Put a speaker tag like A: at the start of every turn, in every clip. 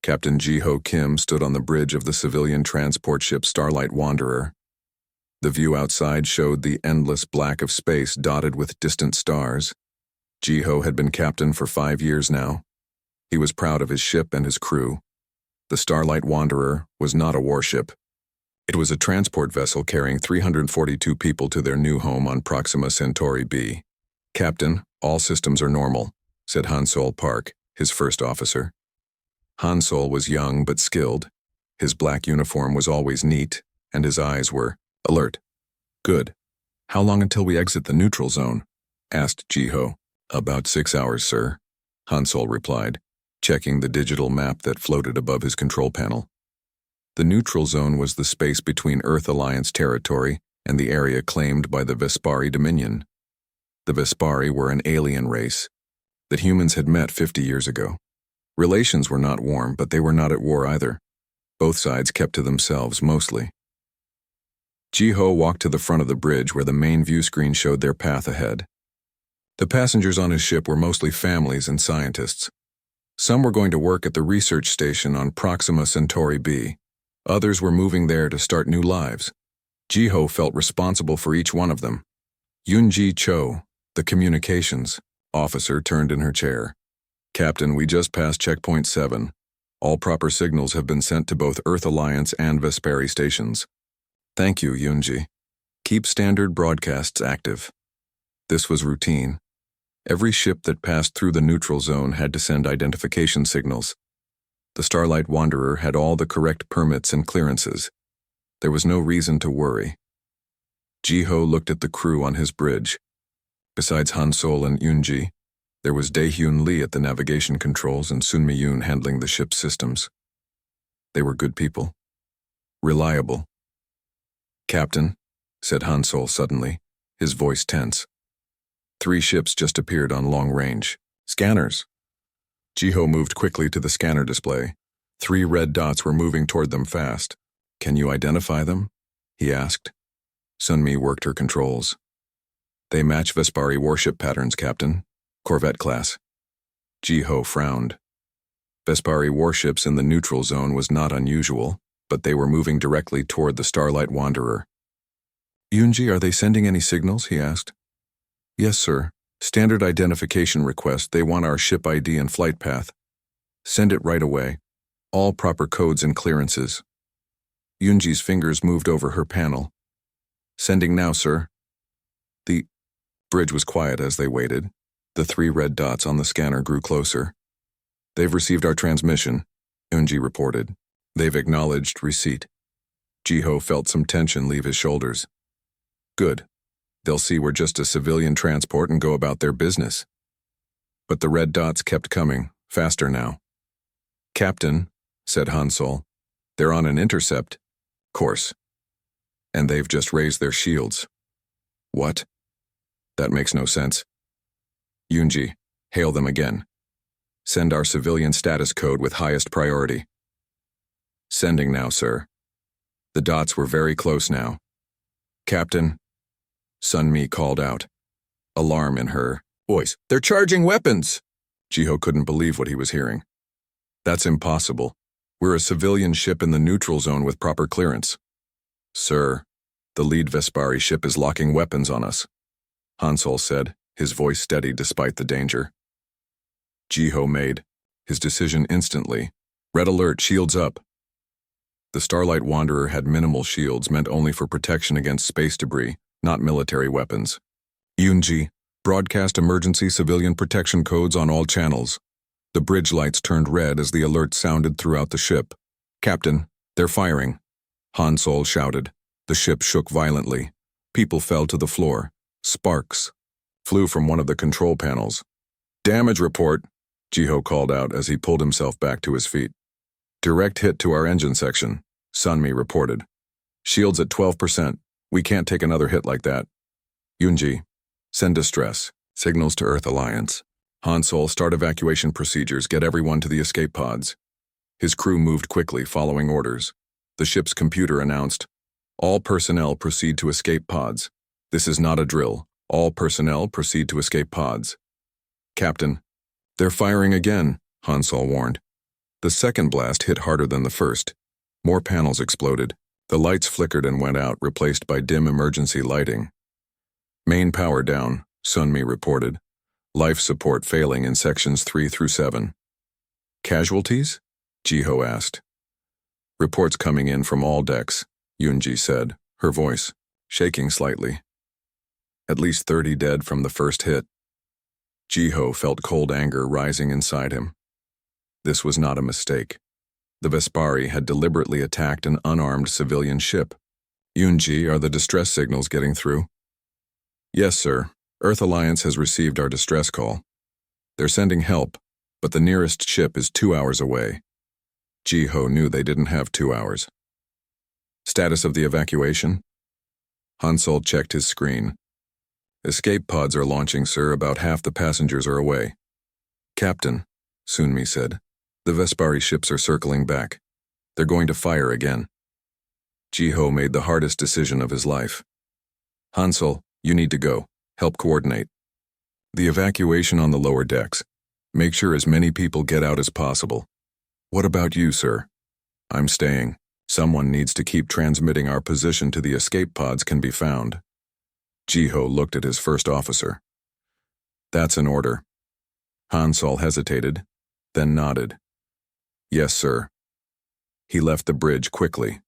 A: Captain Ji-Ho Kim stood on the bridge of the civilian transport ship Starlight Wanderer. The view outside showed the endless black of space dotted with distant stars. Ji-Ho had been captain for 5 years now. He was proud of his ship and his crew. The Starlight Wanderer was not a warship. It was a transport vessel carrying 342 people to their new home on Proxima Centauri b. "Captain, all systems are normal," said Han-Sol Park, his first officer. Han-Sol was young but skilled. His black uniform was always neat, and his eyes were alert. "Good. How long until we exit the neutral zone?" asked Ji-Ho. "About 6 hours, sir," Han-Sol replied, checking the digital map that floated above his control panel. The neutral zone was the space between Earth Alliance territory and the area claimed by the Vespari Dominion. The Vespari were an alien race that humans had met 50 years ago. Relations were not warm, but they were not at war either. Both sides kept to themselves mostly. Ji-Ho walked to the front of the bridge where the main view screen showed their path ahead. The passengers on his ship were mostly families and scientists. Some were going to work at the research station on Proxima Centauri b. Others were moving there to start new lives. Ji-Ho felt responsible for each one of them. Yoonji Cho, the communications officer, turned in her chair. "Captain, we just passed checkpoint 7. All proper signals have been sent to both Earth Alliance and Vespari stations." "Thank you, Yoonji. Keep standard broadcasts active." This was routine. Every ship that passed through the neutral zone had to send identification signals. The Starlight Wanderer had all the correct permits and clearances. There was no reason to worry. Ji-Ho looked at the crew on his bridge. Besides Han-Sol and Yoonji, there was Dae-Hyun Lee at the navigation controls and Sun Mi-yoon handling the ship's systems. They were good people. Reliable. "Captain," said Han-Sol suddenly, his voice tense. 3 ships just appeared on long range. "Scanners." Ji-Ho moved quickly to the scanner display. 3 red dots were moving toward them fast. "Can you identify them?" he asked. Sun Mi worked her controls. "They match Vespari warship patterns, Captain. Corvette class." Ji-Ho frowned. Vespari warships in the neutral zone was not unusual, but they were moving directly toward the Starlight Wanderer. "Yoonji, are they sending any signals?" he asked. "Yes, sir. Standard identification request. They want our ship ID and flight path. Send it right away. All proper codes and clearances." Yoonji's fingers moved over her panel. "Sending now, sir." The bridge was quiet as they waited. The 3 red dots on the scanner grew closer. "They've received our transmission," Yoonji reported. "They've acknowledged receipt." Ji-Ho felt some tension leave his shoulders. "Good. They'll see we're just a civilian transport and go about their business." But the red dots kept coming, faster now. "Captain," said Han-Sol, "they're on an intercept." "Course. And they've just raised their shields." "What? That makes no sense." "Yoonji, hail them again. Send our civilian status code with highest priority." "Sending now, sir." The dots were very close now. "Captain," Sun Mi called out, alarm in her voice. "They're charging weapons!" Ji-Ho couldn't believe what he was hearing. "That's impossible. We're a civilian ship in the neutral zone with proper clearance." "Sir, the lead Vespari ship is locking weapons on us," Han-Sol said, his voice steady despite the danger. Ji-Ho made his decision instantly. "Red alert, shields up." The Starlight Wanderer had minimal shields meant only for protection against space debris, not military weapons. "Yoonji, broadcast emergency civilian protection codes on all channels." The bridge lights turned red as the alert sounded throughout the ship. "Captain, they're firing," Han-Sol shouted. The ship shook violently. People fell to the floor. Sparks flew from one of the control panels. "Damage report," Ji-Ho called out as he pulled himself back to his feet. "Direct hit to our engine section," Sun Mi reported. "Shields at 12%. We can't take another hit like that." "Yoonji, send distress signals to Earth Alliance. Han-Sol, start evacuation procedures. Get everyone to the escape pods." His crew moved quickly, following orders. The ship's computer announced, "All personnel proceed to escape pods. This is not a drill. All personnel proceed to escape pods." "Captain, they're firing again," Han-Sol warned. The second blast hit harder than the first. More panels exploded. The lights flickered and went out, replaced by dim emergency lighting. Main power down, Sunmi reported. Life support failing in sections 3 through 7. Casualties? Jiho asked. Reports coming in from all decks, Yunji said, her voice shaking slightly. At least 30 dead from the first hit. Jiho felt cold anger rising inside him. This was not a mistake. The Vespari had deliberately attacked an unarmed civilian ship. Yunji, are the distress signals getting through? Yes, sir. Earth Alliance has received our distress call. They're sending help, but the nearest ship is 2 hours away. Jiho knew they didn't have 2 hours. Status of the evacuation? Hansol checked his screen. Escape pods are launching, sir. About half the passengers are away. Captain, Sunmi said, the Vespari ships are circling back. They're going to fire again. Jiho made the hardest decision of his life. Hansol, you need to go. Help coordinate. The evacuation on the lower decks. Make sure as many people get out as possible. What about you, sir? I'm staying. Someone needs to keep transmitting our position to the escape pods can be found. Jiho looked at his first officer. That's an order. Hansol hesitated, then nodded. Yes, sir. He left the bridge quickly.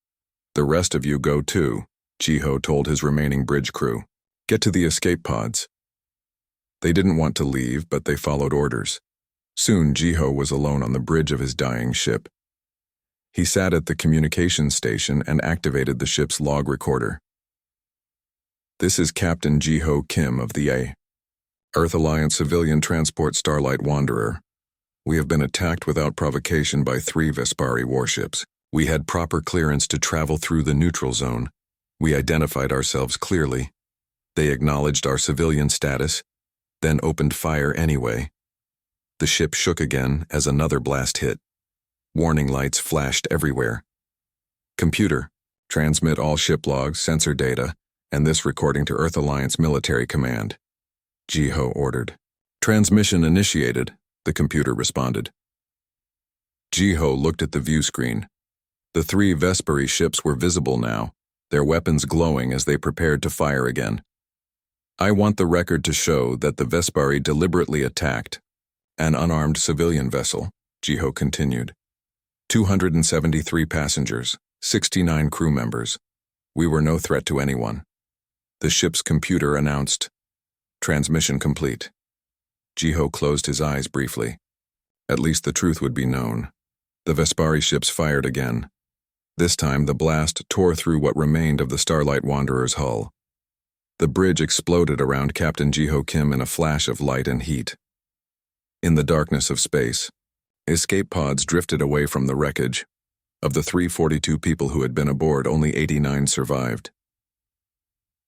A: The rest of you go too, Jiho told his remaining bridge crew. Get to the escape pods. They didn't want to leave, but they followed orders. Soon Jiho was alone on the bridge of his dying ship. He sat at the communications station and activated the ship's log recorder. This is Captain Jiho Kim of the Earth Alliance Civilian Transport Starlight Wanderer. We have been attacked without provocation by 3 Vespari warships. We had proper clearance to travel through the neutral zone. We identified ourselves clearly. They acknowledged our civilian status, then opened fire anyway. The ship shook again as another blast hit. Warning lights flashed everywhere. Computer, transmit all ship logs, sensor data, and this recording to Earth Alliance Military Command. Jiho ordered. Transmission initiated, the computer responded. Jiho looked at the view screen. The 3 Vespari ships were visible now, their weapons glowing as they prepared to fire again. I want the record to show that the Vespari deliberately attacked an unarmed civilian vessel, Jiho continued. 273 passengers, 69 crew members. We were no threat to anyone. The ship's computer announced, transmission complete. Jiho closed his eyes briefly. At least the truth would be known. The Vespari ships fired again. This time the blast tore through what remained of the Starlight Wanderer's hull. The bridge exploded around Captain Jiho Kim in a flash of light and heat. In the darkness of space, escape pods drifted away from the wreckage. Of the 342 people who had been aboard, only 89 survived.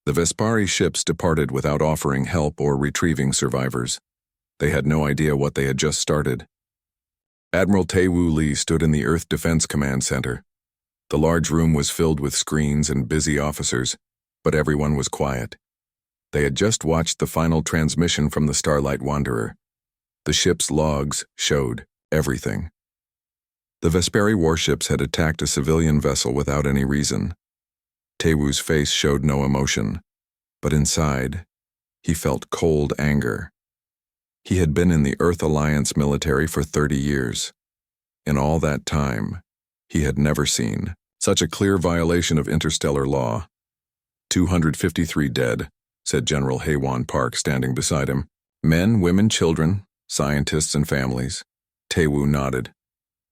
A: The Vespari ships departed without offering help or retrieving survivors. They had no idea what they had just started. Admiral Tae-Woo Lee stood in the Earth Defense Command Center. The large room was filled with screens and busy officers, but everyone was quiet. They had just watched the final transmission from the Starlight Wanderer. The ship's logs showed everything. The Vespari warships had attacked a civilian vessel without any reason. Tae-Woo's face showed no emotion, but inside, he felt cold anger. He had been in the Earth Alliance military for 30 years. In all that time, he had never seen such a clear violation of interstellar law. 253 dead, said General Haewon Park standing beside him. Men, women, children, scientists and families. Tae-Woo nodded.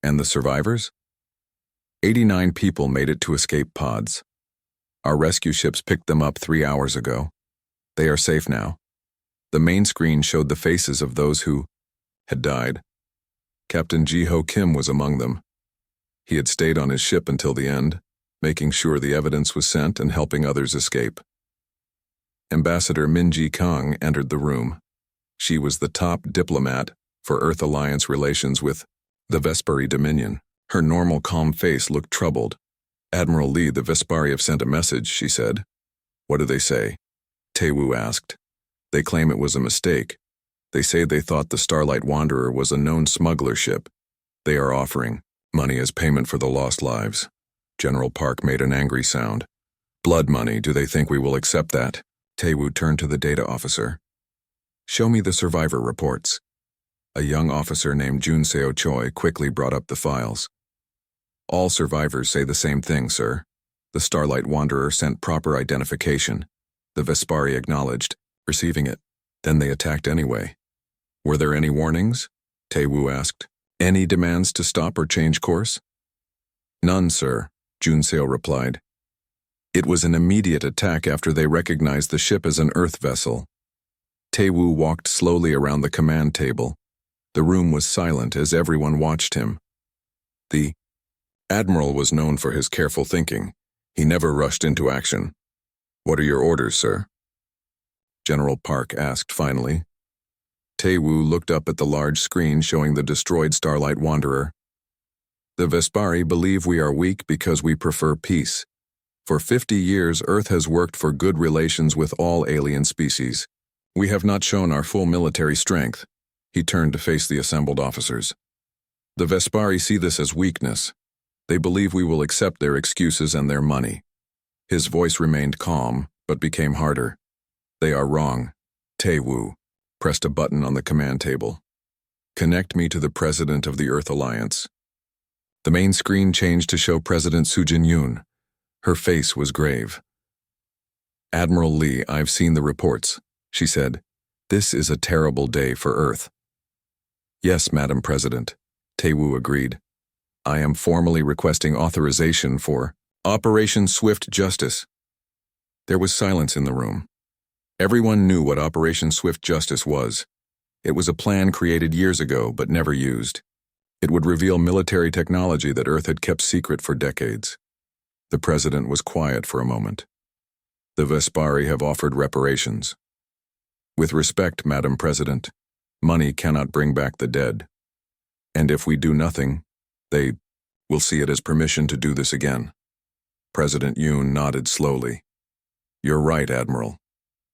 A: And the survivors? 89 people made it to escape pods. Our rescue ships picked them up 3 hours ago. They are safe now. The main screen showed the faces of those who had died. Captain Jiho Kim was among them. He had stayed on his ship until the end, making sure the evidence was sent and helping others escape. Ambassador Min-ji Kang entered the room. She was the top diplomat for Earth Alliance relations with the Vespari Dominion. Her normal calm face looked troubled. Admiral Lee, the Vespari have sent a message, she said. What do they say? Tae-Woo asked. They claim it was a mistake. They say they thought the Starlight Wanderer was a known smuggler ship. They are offering Money as payment for the lost lives. General Park made an angry sound. Blood money, do they think we will accept that? Tae-woo turned to the data officer. Show me the survivor reports. A young officer named Jun Seo Choi quickly brought up the files. All survivors say the same thing, sir. The Starlight Wanderer sent proper identification. The Vespari acknowledged, receiving it. Then they attacked anyway. Were there any warnings? Tae-woo asked. Any demands to stop or change course? None, sir, Jun Seo replied. It was an immediate attack after they recognized the ship as an Earth vessel. Tae-woo walked slowly around the command table. The room was silent as everyone watched him. The Admiral was known for his careful thinking. He never rushed into action. What are your orders, sir? General Park asked finally. Tae-woo looked up at the large screen showing the destroyed Starlight Wanderer. The Vespari believe we are weak because we prefer peace. For 50 years, Earth has worked for good relations with all alien species. We have not shown our full military strength. He turned to face the assembled officers. The Vespari see this as weakness. They believe we will accept their excuses and their money. His voice remained calm, but became harder. They are wrong. Tae-woo pressed a button on the command table. Connect me to the President of the Earth Alliance. The main screen changed to show President Soo Jin-yoon. Her face was grave. Admiral Lee, I've seen the reports, she said. This is a terrible day for Earth. Yes, Madam President, Tae-woo agreed. I am formally requesting authorization for Operation Swift Justice. There was silence in the room. Everyone knew what Operation Swift Justice was. It was a plan created years ago but never used. It would reveal military technology that Earth had kept secret for decades. The President was quiet for a moment. The Vespari have offered reparations. With respect, Madam President, money cannot bring back the dead. And if we do nothing, they will see it as permission to do this again. President Yoon nodded slowly. You're right, Admiral.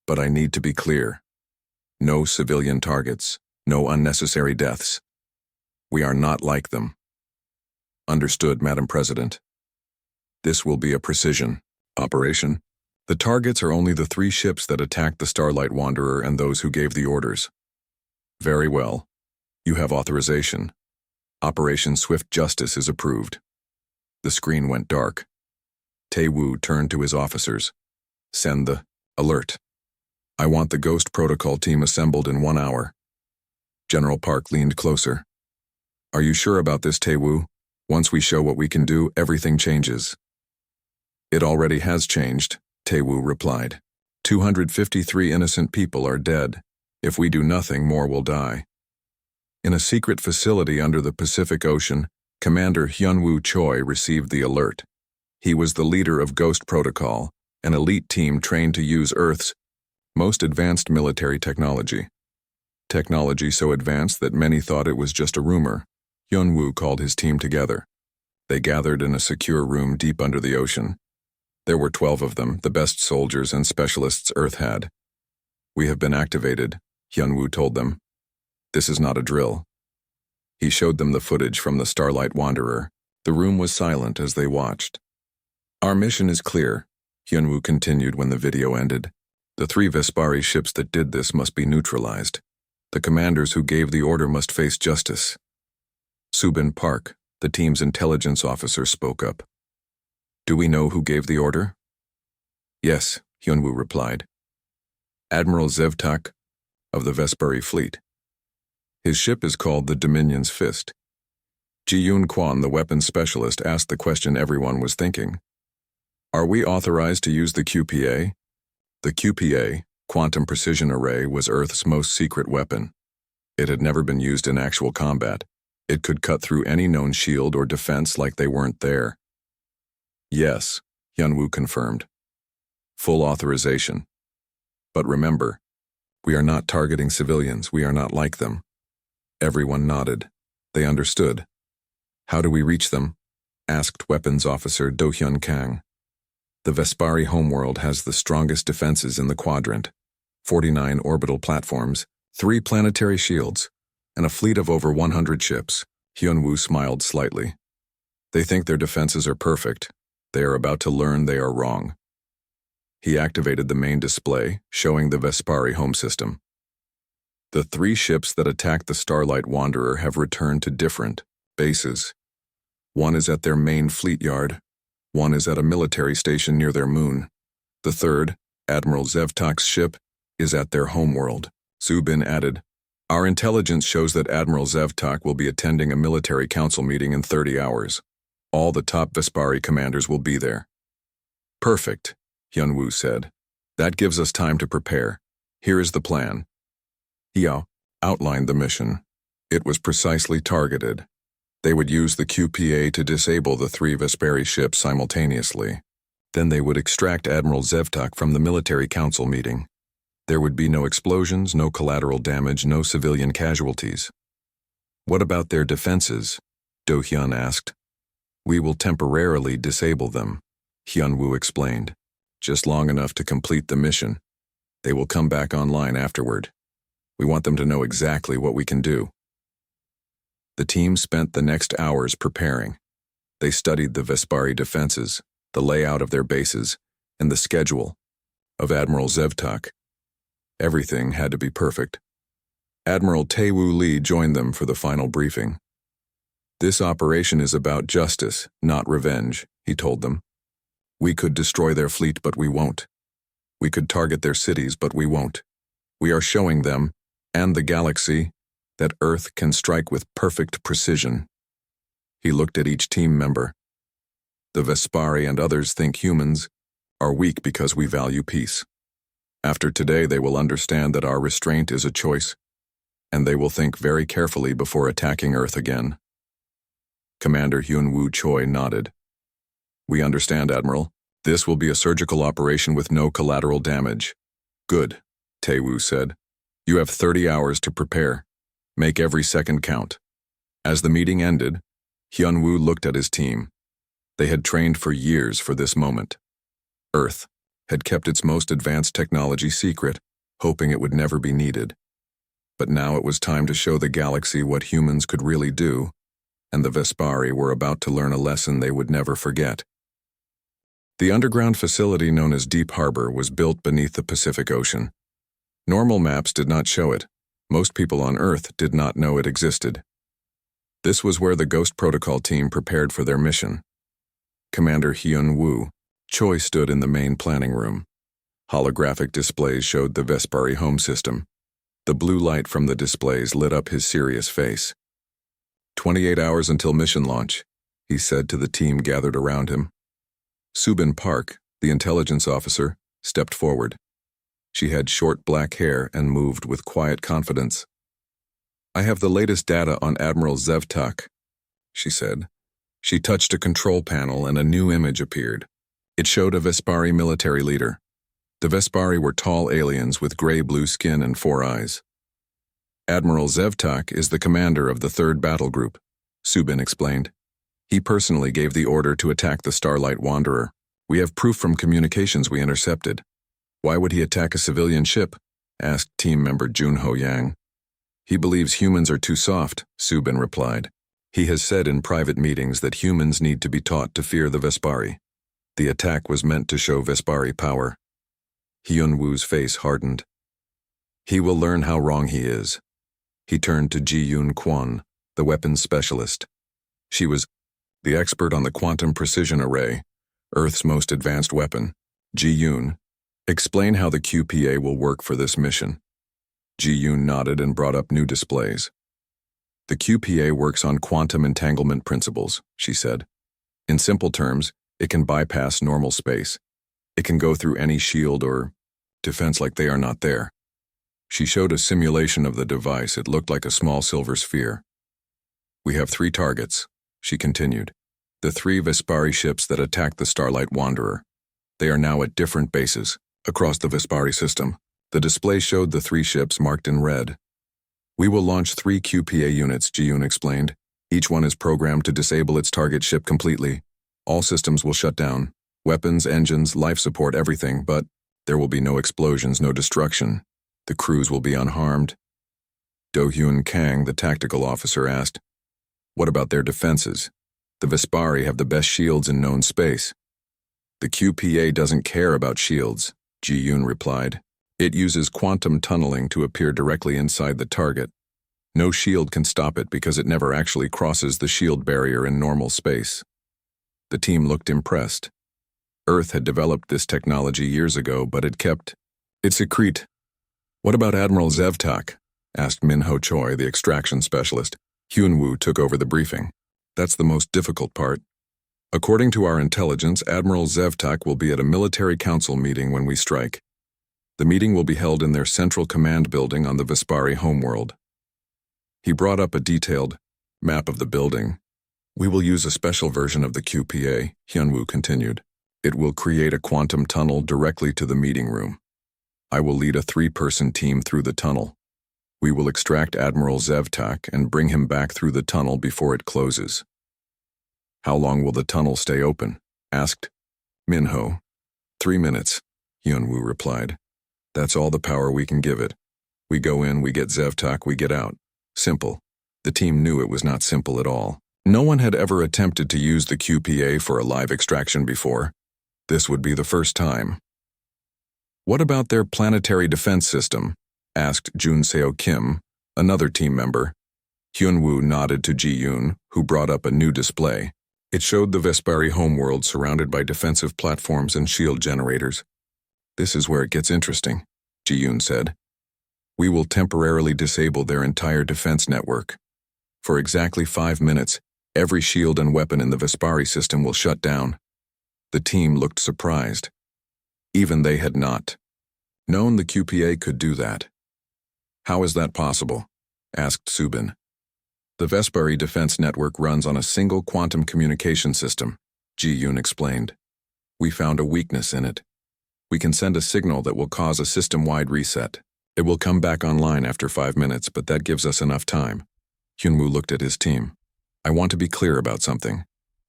A: But I need to be clear. No civilian targets, no unnecessary deaths. We are not like them. Understood, Madam President. This will be a precision operation. The targets are only the 3 ships that attacked the Starlight Wanderer and those who gave the orders. Very well. You have authorization. Operation Swift Justice is approved. The screen went dark. Tae-woo turned to his officers. Send the alert. I want the Ghost Protocol team assembled in 1 hour. General Park leaned closer. Are you sure about this, Tae-woo? Once we show what we can do, everything changes. It already has changed, Tae-woo replied. 253 innocent people are dead. If we do nothing, more will die. In a secret facility under the Pacific Ocean, Commander Hyun-woo Choi received the alert. He was the leader of Ghost Protocol, an elite team trained to use Earth's most advanced military technology. Technology so advanced that many thought it was just a rumor. Hyun-woo called his team together. They gathered in a secure room deep under the ocean. There were 12 of them, the best soldiers and specialists Earth had. We have been activated, Hyun-woo told them. This is not a drill. He showed them the footage from the Starlight Wanderer. The room was silent as they watched. Our mission is clear, Hyun-woo continued when the video ended. The 3 Vespari ships that did this must be neutralized. The commanders who gave the order must face justice. Subin Park, the team's intelligence officer, spoke up. Do we know who gave the order? Yes, Hyun-woo replied. Admiral Zevtak of the Vespari fleet. His ship is called the Dominion's Fist. Ji-yoon Kwon, the weapons specialist, asked the question everyone was thinking. Are we authorized to use the QPA? The QPA, Quantum Precision Array, was Earth's most secret weapon. It had never been used in actual combat. It could cut through any known shield or defense like they weren't there. Yes, Hyun-woo confirmed. Full authorization. But remember, we are not targeting civilians. We are not like them. Everyone nodded. They understood. How do we reach them? Asked Weapons Officer Do-hyun Kang. The Vespari homeworld has the strongest defenses in the quadrant. 49 orbital platforms, 3 planetary shields, and a fleet of over 100 ships. Hyun-woo smiled slightly. They think their defenses are perfect. They are about to learn they are wrong. He activated the main display, showing the Vespari home system. The 3 ships that attacked the Starlight Wanderer have returned to different bases. One is at their main fleet yard. One is at a military station near their moon. The third, Admiral Zevtak's ship, is at their homeworld. Subin added, "Our intelligence shows that Admiral Zevtak will be attending a military council meeting in 30 hours. All the top Vespari commanders will be there." "Perfect," Hyunwoo said. "That gives us time to prepare. Here is the plan." He outlined the mission. It was precisely targeted. They would use the QPA to disable the 3 Vespari ships simultaneously. Then they would extract Admiral Zevtak from the military council meeting. There would be no explosions, no collateral damage, no civilian casualties. "What about their defenses?" Do-hyun asked. "We will temporarily disable them," Hyunwoo explained. "Just long enough to complete the mission. They will come back online afterward. We want them to know exactly what we can do." The team spent the next hours preparing. They studied the Vespari defenses, the layout of their bases, and the schedule of Admiral Zevtak. Everything had to be perfect. Admiral Tae-woo Lee joined them for the final briefing. "This operation is about justice, not revenge," he told them. "We could destroy their fleet, but we won't. We could target their cities, but we won't. We are showing them, and the galaxy, that Earth can strike with perfect precision." He looked at each team member. "The Vespari and others think humans are weak because we value peace. After today, they will understand that our restraint is a choice, and they will think very carefully before attacking Earth again." Commander Hyunwoo Choi nodded. "We understand, Admiral. This will be a surgical operation with no collateral damage." "Good," Tae-woo said. "You have 30 hours to prepare. Make every second count." As the meeting ended, Hyunwoo looked at his team. They had trained for years for this moment. Earth had kept its most advanced technology secret, hoping it would never be needed. But now it was time to show the galaxy what humans could really do, and the Vespari were about to learn a lesson they would never forget. The underground facility known as Deep Harbor was built beneath the Pacific Ocean. Normal maps did not show it. Most people on Earth did not know it existed. This was where the Ghost Protocol team prepared for their mission. Commander Hyunwoo Choi stood in the main planning room. Holographic displays showed the Vespari home system. The blue light from the displays lit up his serious face. 28 hours until mission launch," he said to the team gathered around him. Subin Park, the intelligence officer, stepped forward. She had short black hair and moved with quiet confidence. "I have the latest data on Admiral Zevtak," she said. She touched a control panel and a new image appeared. It showed a Vespari military leader. The Vespari were tall aliens with gray-blue skin and 4 eyes. "Admiral Zevtak is the commander of the 3rd Battle Group," Subin explained. "He personally gave the order to attack the Starlight Wanderer. We have proof from communications we intercepted." "Why would he attack a civilian ship?" asked team member Junho Yang. "He believes humans are too soft," Subin replied. "He has said in private meetings that humans need to be taught to fear the Vespari. The attack was meant to show Vespari power." Hyunwoo's face hardened. "He will learn how wrong he is." He turned to Ji-yoon Kwon, the weapons specialist. She was the expert on the quantum precision array, Earth's most advanced weapon. "Ji-yoon, explain how the QPA will work for this mission." Ji-yoon nodded and brought up new displays. "The QPA works on quantum entanglement principles," she said. "In simple terms, it can bypass normal space. It can go through any shield or defense like they are not there." She showed a simulation of the device. It looked like a small silver sphere. "We have 3 targets," she continued. "The 3 Vespari ships that attacked the Starlight Wanderer. They are now at different bases across the Vespari system." The display showed the 3 ships marked in red. "We will launch 3 QPA units," Ji-yoon explained. "Each one is programmed to disable its target ship completely. All systems will shut down. Weapons, engines, life support, everything, but there will be no explosions, no destruction. The crews will be unharmed." Do-hyun Kang, the tactical officer, asked, "What about their defenses?" The Vespari have the best shields in known space. The QPA doesn't care about shields, Ji-Yoon replied. It uses quantum tunneling to appear directly inside the target. No shield can stop it because it never actually crosses the shield barrier in normal space. The team looked impressed. Earth had developed this technology years ago, but it kept its secret. What about Admiral Zevtak? Asked Min-Ho Choi, the extraction specialist. Hyun-woo took over the briefing. That's the most difficult part. According to our intelligence, Admiral Zevtak will be at a military council meeting when we strike. The meeting will be held in their central command building on the Vespari homeworld. He brought up a detailed map of the building. We will use a special version of the QPA, Hyun-woo continued. It will create a quantum tunnel directly to the meeting room. I will lead a 3-person team through the tunnel. We will extract Admiral Zevtak and bring him back through the tunnel before it closes. How long will the tunnel stay open? Asked Min-Ho. 3 minutes, Hyun-woo replied. That's all the power we can give it. We go in, we get Zevtak, we get out. Simple. The team knew it was not simple at all. No one had ever attempted to use the QPA for a live extraction before. This would be the first time. What about their planetary defense system? Asked Jun-seo Kim, another team member. Hyun-woo nodded to Ji-Yoon, who brought up a new display. It showed the Vespari homeworld surrounded by defensive platforms and shield generators. This is where it gets interesting, Ji-Yoon said. We will temporarily disable their entire defense network. For exactly 5 minutes, every shield and weapon in the Vespari system will shut down. The team looked surprised. Even they had not known the QPA could do that. How is that possible? Asked Subin. The Vespari defense network runs on a single quantum communication system, Ji-Yoon explained. We found a weakness in it. We can send a signal that will cause a system-wide reset. It will come back online after 5 minutes, but that gives us enough time. Hyun-woo looked at his team. I want to be clear about something.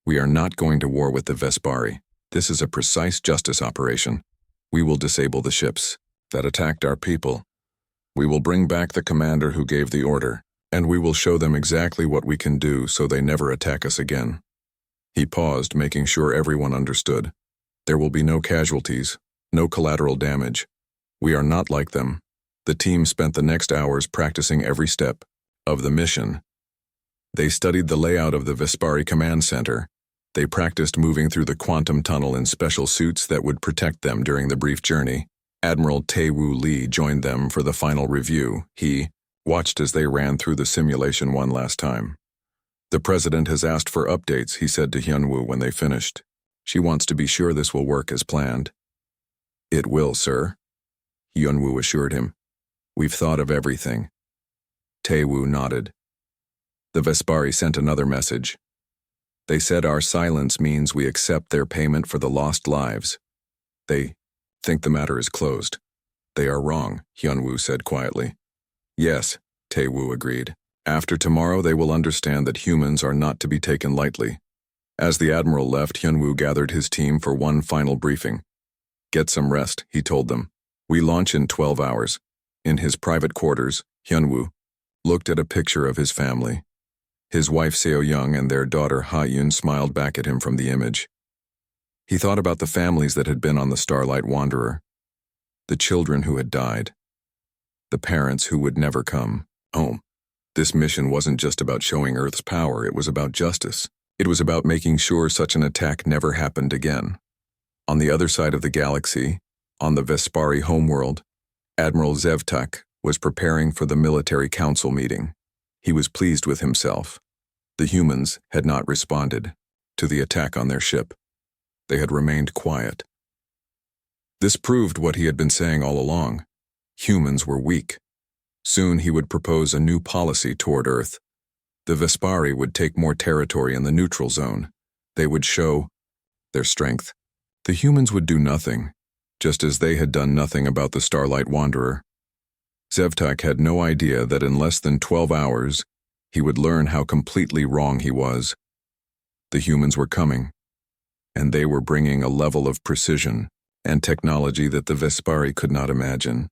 A: We are not going to war with the Vespari. This is a precise justice operation. We will disable the ships that attacked our people. We will bring back the commander who gave the order, and we will show them exactly what we can do so they never attack us again. He paused, making sure everyone understood. There will be no casualties, no collateral damage. We are not like them. The team spent the next hours practicing every step of the mission. They studied the layout of the Vespari command center. They practiced moving through the quantum tunnel in special suits that would protect them during the brief journey. Admiral Tae-Woo Lee joined them for the final review. He watched as they ran through the simulation one last time. The president has asked for updates, he said to Hyun-woo when they finished. She wants to be sure this will work as planned. It will, sir, Hyun-woo assured him. We've thought of everything. Tae-Woo nodded. The Vespari sent another message. They said our silence means we accept their payment for the lost lives. They think the matter is closed. They are wrong, Hyun-woo said quietly. Yes, Tae-Woo agreed. After tomorrow they will understand that humans are not to be taken lightly. As the admiral left, Hyun-woo gathered his team for one final briefing. Get some rest, he told them. We launch in 12 hours. In his private quarters, Hyun-woo looked at a picture of his family. His wife Seo-young and their daughter Ha-yoon smiled back at him from the image. He thought about the families that had been on the Starlight Wanderer, the children who had died, the parents who would never come home. This mission wasn't just about showing Earth's power, it was about justice. It was about making sure such an attack never happened again. On the other side of the galaxy, on the Vespari homeworld, Admiral Zevtak was preparing for the military council meeting. He was pleased with himself. The humans had not responded to the attack on their ship. They had remained quiet. This proved what he had been saying all along. Humans were weak. Soon he would propose a new policy toward Earth. The Vespari would take more territory in the neutral zone. They would show their strength. The humans would do nothing, just as they had done nothing about the Starlight Wanderer. Zevtak had no idea that in less than 12 hours, he would learn how completely wrong he was. The humans were coming, and they were bringing a level of precision and technology that the Vespari could not imagine.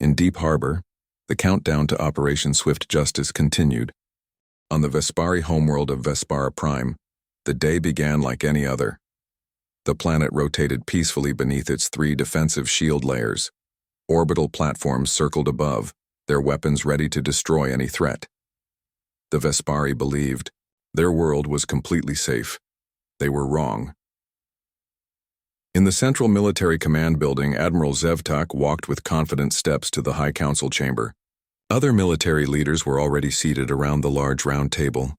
A: In Deep Harbor, the countdown to Operation Swift Justice continued. On the Vespari homeworld of Vespara Prime, The day began like any other. The planet rotated peacefully beneath its 3 defensive shield layers. Orbital platforms circled above, their weapons ready to destroy any threat. The Vespari believed their world was completely safe. They were wrong. In the Central Military Command building, Admiral Zevtak walked with confident steps to the High Council chamber. Other military leaders were already seated around the large round table.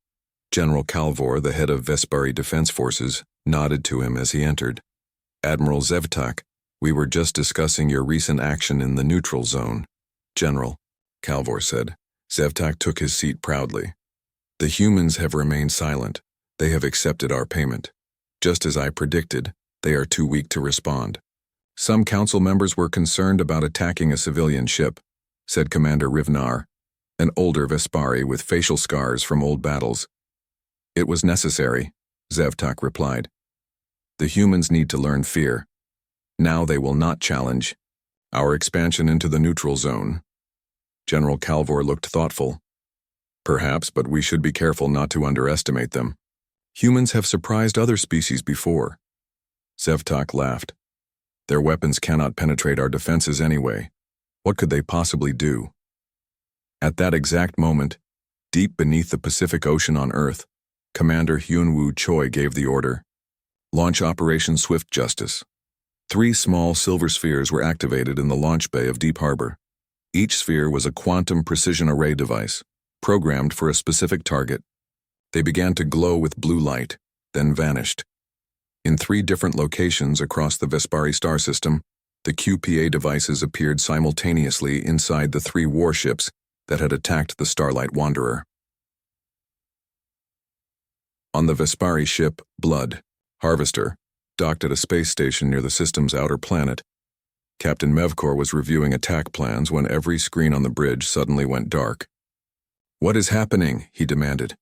A: General Calvor, the head of Vespari Defense Forces, nodded to him as he entered. "Admiral Zevtak, we were just discussing your recent action in the neutral zone." "General," Calvor said. Zevtak took his seat proudly. "The humans have remained silent. They have accepted our payment. Just as I predicted, they are too weak to respond. Some council members were concerned about attacking a civilian ship," said Commander Rivnar, an older Vespari with facial scars from old battles. "It was necessary," Zevtak replied. "The humans need to learn fear. Now they will not challenge our expansion into the neutral zone." General Calvor looked thoughtful. "Perhaps, but we should be careful not to underestimate them. Humans have surprised other species before." Zevtak laughed. "Their weapons cannot penetrate our defenses anyway. What could they possibly do?" At that exact moment, deep beneath the Pacific Ocean on Earth, Commander Hyunwoo Choi gave the order. "Launch Operation Swift Justice." 3 small silver spheres were activated in the launch bay of Deep Harbor. Each sphere was a quantum precision array device, programmed for a specific target. They began to glow with blue light, then vanished. In 3 different locations across the Vespari star system, the QPA devices appeared simultaneously inside the 3 warships that had attacked the Starlight Wanderer. On the Vespari ship, Blood, Harvester, docked at a space station near the system's outer planet, Captain Mevkor was reviewing attack plans when every screen on the bridge suddenly went dark. "What is happening?" he demanded.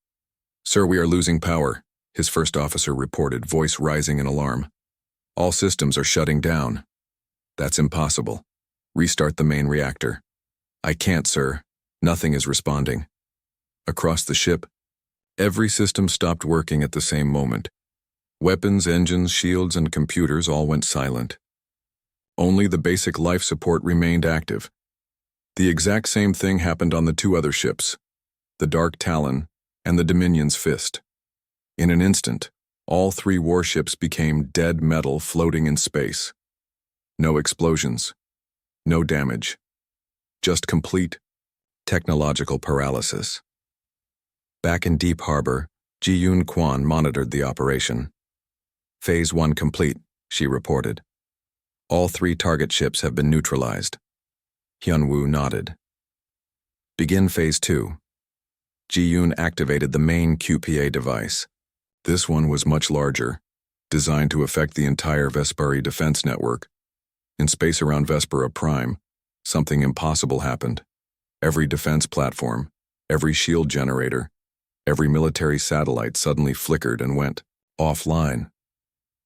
A: "Sir, we are losing power," his first officer reported, voice rising in alarm. "All systems are shutting down." "That's impossible. Restart the main reactor." "I can't, sir. Nothing is responding." Across the ship, every system stopped working at the same moment. Weapons, engines, shields, and computers all went silent. Only the basic life support remained active. The exact same thing happened on the 2 other ships, the Dark Talon and the Dominion's Fist. In an instant, all 3 warships became dead metal floating in space. No explosions, no damage, just complete technological paralysis. Back in Deep Harbor, Ji-Yoon Kwan monitored the operation. "Phase 1 complete," she reported. "All 3 target ships have been neutralized." Hyunwoo nodded. "Begin Phase 2. Ji-Yoon activated the main QPA device. This one was much larger, designed to affect the entire Vespari defense network. In space around Vespera Prime, something impossible happened. Every defense platform, every shield generator, every military satellite suddenly flickered and went offline.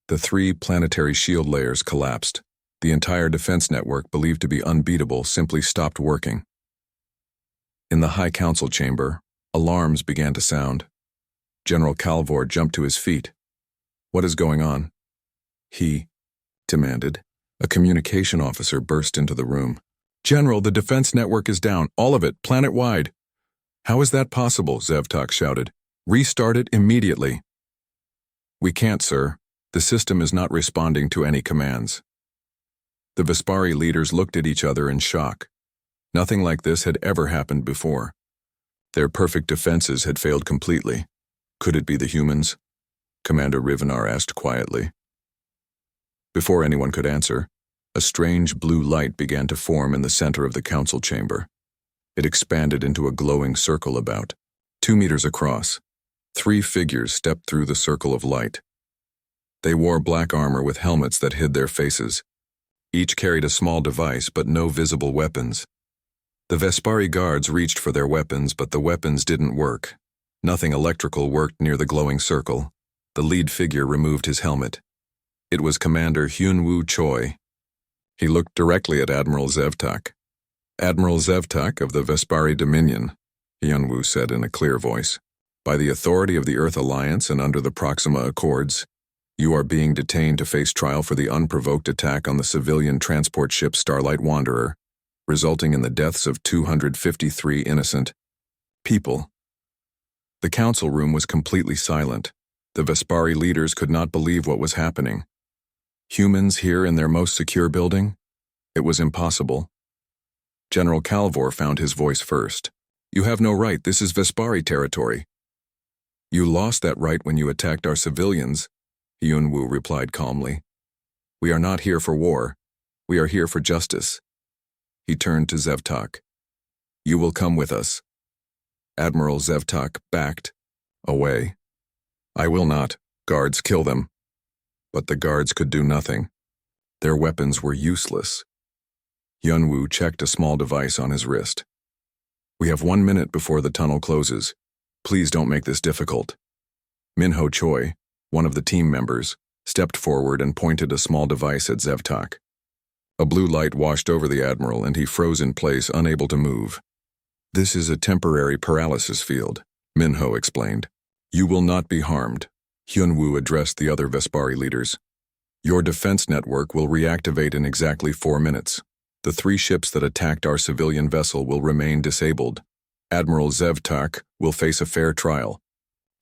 A: The 3 planetary shield layers collapsed. The entire defense network, believed to be unbeatable, simply stopped working. In the High Council chamber, alarms began to sound. General Calvor jumped to his feet. "What is going on?" he demanded. A communication officer burst into the room. "General, the defense network is down, all of it, planet-wide." "How is that possible?" Zevtak shouted. "Restart it immediately." "We can't, sir. The system is not responding to any commands." The Vespari leaders looked at each other in shock. Nothing like this had ever happened before. Their perfect defenses had failed completely. "Could it be the humans?" Commander Rivnar asked quietly. Before anyone could answer, a strange blue light began to form in the center of the council chamber. It expanded into a glowing circle about 2 meters across. 3 figures stepped through the circle of light. They wore black armor with helmets that hid their faces. Each carried a small device but no visible weapons. The Vespari guards reached for their weapons, but the weapons didn't work. Nothing electrical worked near the glowing circle. The lead figure removed his helmet. It was Commander Hyunwoo Choi. He looked directly at Admiral Zevtak. "Admiral Zevtak of the Vespari Dominion," Hyunwoo said in a clear voice. By the authority of the Earth Alliance and under the Proxima Accords, you are being detained to face trial for the unprovoked attack on the civilian transport ship Starlight Wanderer, resulting in the deaths of 253 innocent people. The council room was completely silent. The Vespari leaders could not believe what was happening. Humans here in their most secure building? It was impossible. General Calvor found his voice first. You have no right, this is Vespari territory. You lost that right when you attacked our civilians, Hyunwoo replied calmly. We are not here for war. We are here for justice. He turned to Zevtak. You will come with us. Admiral Zevtak backed away. I will not. Guards, kill them. But the guards could do nothing. Their weapons were useless. Hyunwoo checked a small device on his wrist. We have 1 minute before the tunnel closes. Please don't make this difficult. Minho Choi, one of the team members, stepped forward and pointed a small device at Zevtak. A blue light washed over the admiral and he froze in place, unable to move. This is a temporary paralysis field, Minho explained. You will not be harmed. Hyunwoo addressed the other Vespari leaders. Your defense network will reactivate in exactly 4 minutes. The 3 ships that attacked our civilian vessel will remain disabled. Admiral Zevtak will face a fair trial.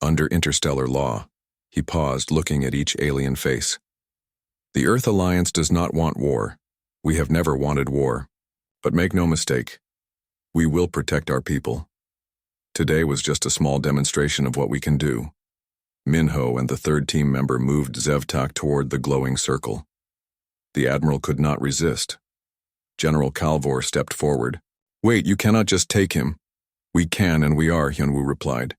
A: Under interstellar law. He paused, looking at each alien face. The Earth Alliance does not want war. We have never wanted war. But make no mistake, we will protect our people. Today was just a small demonstration of what we can do. Minho and the 3rd team member moved Zevtak toward the glowing circle. The admiral could not resist. General Calvor stepped forward. Wait, you cannot just take him. We can and we are, Hyunwoo replied.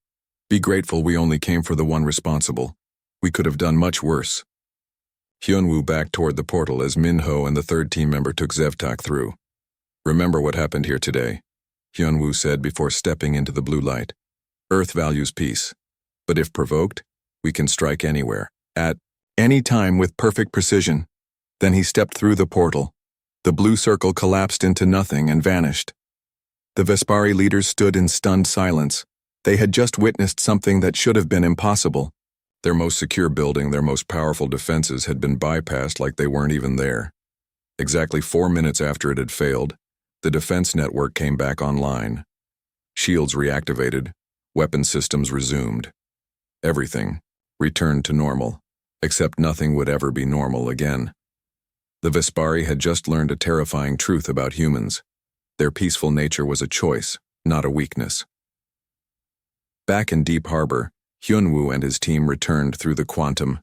A: Be grateful we only came for the one responsible. We could have done much worse. Hyunwoo backed toward the portal as Minho and the 3rd team member took Zevtak through. Remember what happened here today, Hyunwoo said before stepping into the blue light. Earth values peace. But if provoked, we can strike anywhere, at any time with perfect precision. Then he stepped through the portal. The blue circle collapsed into nothing and vanished. The Vespari leaders stood in stunned silence. They had just witnessed something that should have been impossible. Their most secure building, their most powerful defenses had been bypassed like they weren't even there. Exactly 4 minutes after it had failed, the defense network came back online. Shields reactivated, weapon systems resumed. Everything returned to normal, except nothing would ever be normal again. The Vespari had just learned a terrifying truth about humans. Their peaceful nature was a choice, not a weakness. Back in Deep Harbor, Hyunwoo and his team returned through the quantum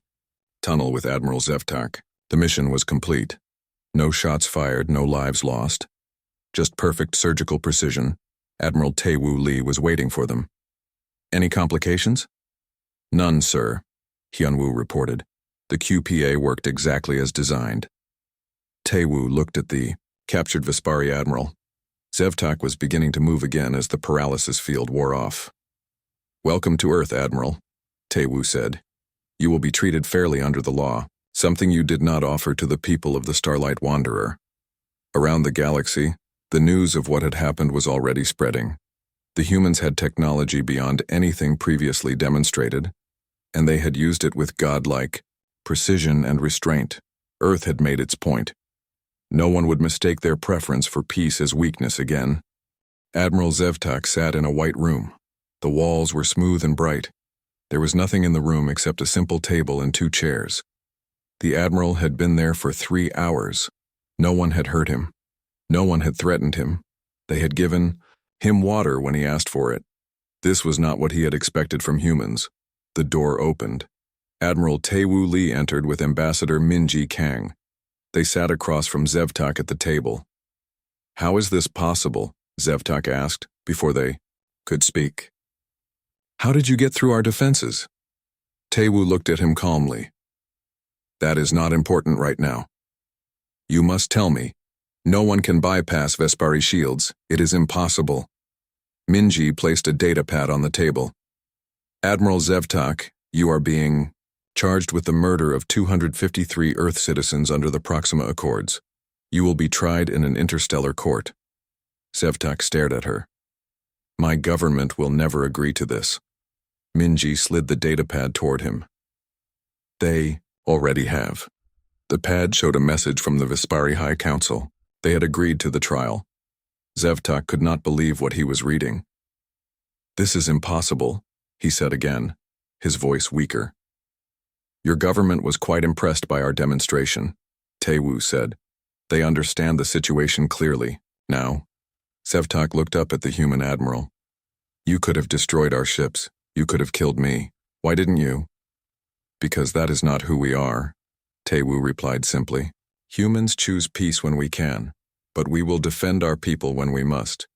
A: tunnel with Admiral Zevtak. The mission was complete. No shots fired, no lives lost. Just perfect surgical precision. Admiral Tae-Woo Lee was waiting for them. Any complications? None, sir, Hyunwoo reported. The QPA worked exactly as designed. Tae-Woo looked at the captured Vespari admiral. Zevtak was beginning to move again as the paralysis field wore off. Welcome to Earth, Admiral, Tae-Woo said. You will be treated fairly under the law, something you did not offer to the people of the Starlight Wanderer. Around the galaxy, the news of what had happened was already spreading. The humans had technology beyond anything previously demonstrated, and they had used it with godlike precision and restraint. Earth had made its point. No one would mistake their preference for peace as weakness again. Admiral Zevtak sat in a white room. The walls were smooth and bright. There was nothing in the room except a simple table and 2 chairs. The admiral had been there for 3 hours. No one had hurt him. No one had threatened him. They had given him water when he asked for it. This was not what he had expected from humans. The door opened. Admiral Tae-Woo Lee entered with Ambassador Minji Kang. They sat across from Zevtak at the table. How is this possible? Zevtak asked, before they could speak. How did you get through our defenses? Tae-Woo looked at him calmly. That is not important right now. You must tell me. No one can bypass Vespari shields. It is impossible. Minji placed a data pad on the table. Admiral Zevtak, you are being charged with the murder of 253 Earth citizens under the Proxima Accords. You will be tried in an interstellar court. Zevtak stared at her. My government will never agree to this. Minji slid the datapad toward him. They already have. The pad showed a message from the Vespari High Council. They had agreed to the trial. Zevtak could not believe what he was reading. This is impossible, he said again, his voice weaker. Your government was quite impressed by our demonstration, Taewoo said. They understand the situation clearly, now. Zevtak looked up at the human admiral. You could have destroyed our ships. You could have killed me. Why didn't you? Because that is not who we are, Taewoo replied simply. Humans choose peace when we can, but we will defend our people when we must.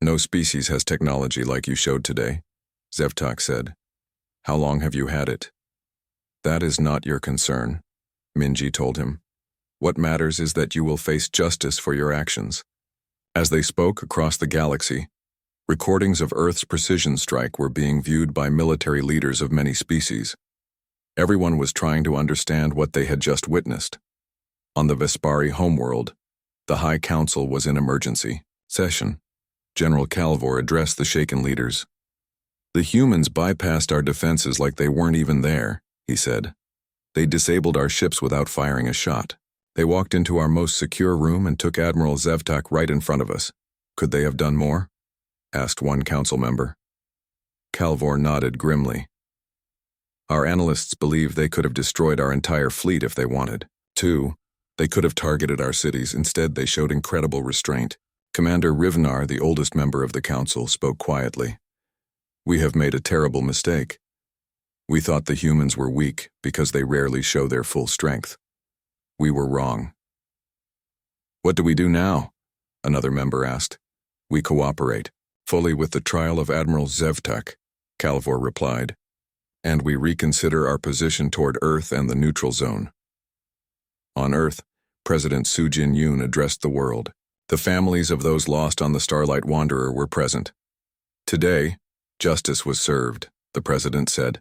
A: No species has technology like you showed today, Zevtak said. How long have you had it? That is not your concern, Minji told him. What matters is that you will face justice for your actions. As they spoke across the galaxy, recordings of Earth's precision strike were being viewed by military leaders of many species. Everyone was trying to understand what they had just witnessed. On the Vespari homeworld, the High Council was in emergency session. General Calvor addressed the shaken leaders. The humans bypassed our defenses like they weren't even there, he said. They disabled our ships without firing a shot. They walked into our most secure room and took Admiral Zevtak right in front of us. Could they have done more? Asked one council member. Calvor nodded grimly. Our analysts believe they could have destroyed our entire fleet if they wanted. 2. They could have targeted our cities. Instead, they showed incredible restraint. Commander Rivnar, the oldest member of the council, spoke quietly. We have made a terrible mistake. We thought the humans were weak because they rarely show their full strength. We were wrong. What do we do now? Another member asked. We cooperate, fully with the trial of Admiral Zevtak, Calvor replied. And we reconsider our position toward Earth and the neutral zone. On Earth, President Su Jin-yoon addressed the world. The families of those lost on the Starlight Wanderer were present. Today, justice was served, the president said.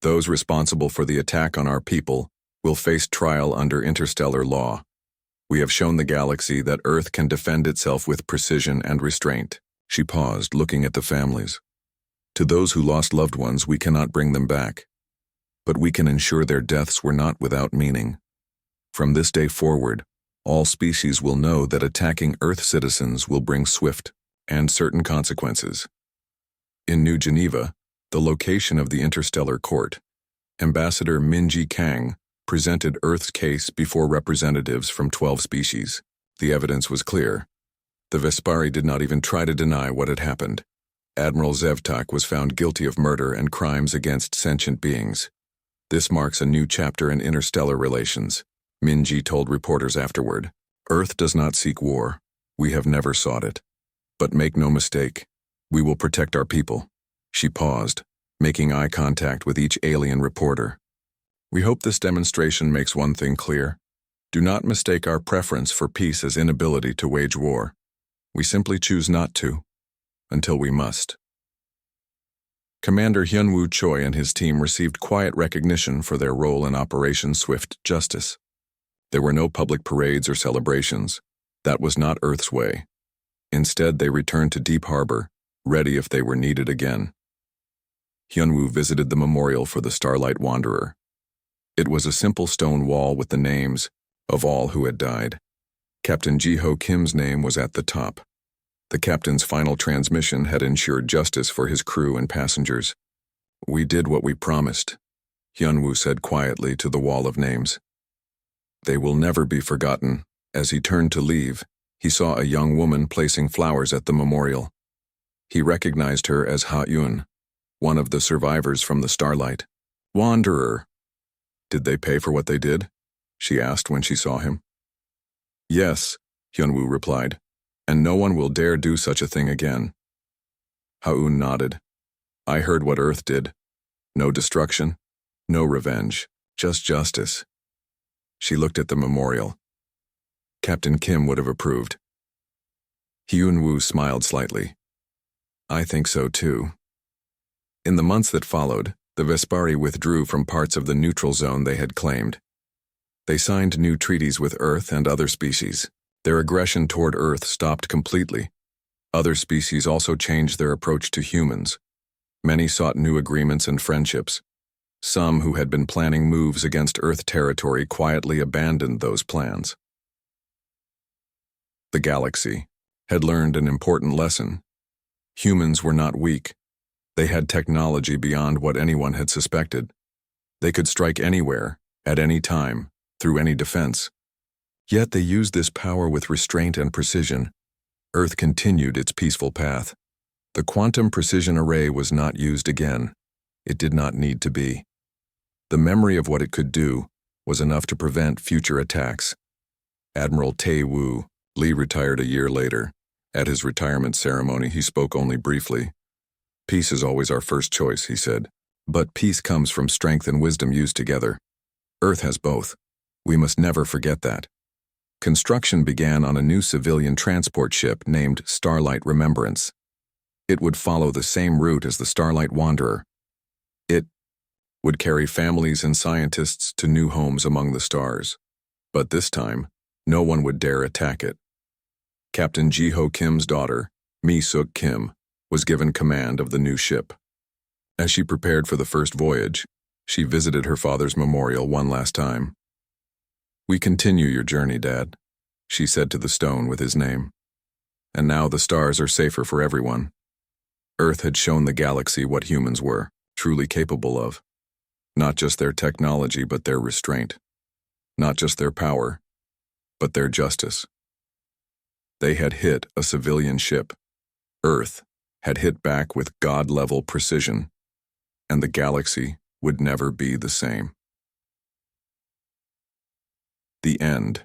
A: Those responsible for the attack on our people will face trial under interstellar law. We have shown the galaxy that Earth can defend itself with precision and restraint. She paused, looking at the families. To those who lost loved ones, we cannot bring them back. But we can ensure their deaths were not without meaning. From this day forward, all species will know that attacking Earth citizens will bring swift and certain consequences. In New Geneva, the location of the Interstellar Court, Ambassador Minji Kang presented Earth's case before representatives from 12 species. The evidence was clear. The Vespari did not even try to deny what had happened. Admiral Zevtak was found guilty of murder and crimes against sentient beings. This marks a new chapter in interstellar relations, Minji told reporters afterward. Earth does not seek war. We have never sought it. But make no mistake, we will protect our people. She paused, making eye contact with each alien reporter. We hope this demonstration makes one thing clear. Do not mistake our preference for peace as inability to wage war. We simply choose not to, until we must. Commander Hyunwoo Choi and his team received quiet recognition for their role in Operation Swift Justice. There were no public parades or celebrations. That was not Earth's way. Instead, they returned to Deep Harbor, ready if they were needed again. Hyunwoo visited the memorial for the Starlight Wanderer. It was a simple stone wall with the names of all who had died. Captain Ji-ho Kim's name was at the top. The captain's final transmission had ensured justice for his crew and passengers. We did what we promised, Hyunwoo said quietly to the wall of names. They will never be forgotten. As he turned to leave, he saw a young woman placing flowers at the memorial. He recognized her as Ha-Yun, one of the survivors from the Starlight Wanderer. Did they pay for what they did? She asked when she saw him. Yes, Hyunwoo replied, and no one will dare do such a thing again. Ha-Yun nodded. I heard what Earth did. No destruction, no revenge, just justice. She looked at the memorial. Captain Kim would have approved. Hyunwoo smiled slightly. I think so too. In the months that followed, the Vespari withdrew from parts of the neutral zone they had claimed. They signed new treaties with Earth and other species. Their aggression toward Earth stopped completely. Other species also changed their approach to humans. Many sought new agreements and friendships. Some who had been planning moves against Earth territory quietly abandoned those plans. The galaxy had learned an important lesson. Humans were not weak. They had technology beyond what anyone had suspected. They could strike anywhere, at any time, through any defense. Yet they used this power with restraint and precision. Earth continued its peaceful path. The quantum precision array was not used again. It did not need to be. The memory of what it could do was enough to prevent future attacks. Admiral Tae Woo, Lee retired a year later. At his retirement ceremony, he spoke only briefly. "Peace is always our first choice," he said. "But peace comes from strength and wisdom used together. Earth has both. We must never forget that." Construction began on a new civilian transport ship named Starlight Remembrance. It would follow the same route as the Starlight Wanderer. It would carry families and scientists to new homes among the stars. But this time, no one would dare attack it. Captain Ji-ho Kim's daughter, Mi-suk Kim, was given command of the new ship. As she prepared for the first voyage, she visited her father's memorial one last time. "We continue your journey, Dad," she said to the stone with his name. "And now the stars are safer for everyone." Earth had shown the galaxy what humans were truly capable of. Not just their technology, but their restraint. Not just their power, but their justice. They had hit a civilian ship. Earth had hit back with God-level precision, and the galaxy would never be the same. The end.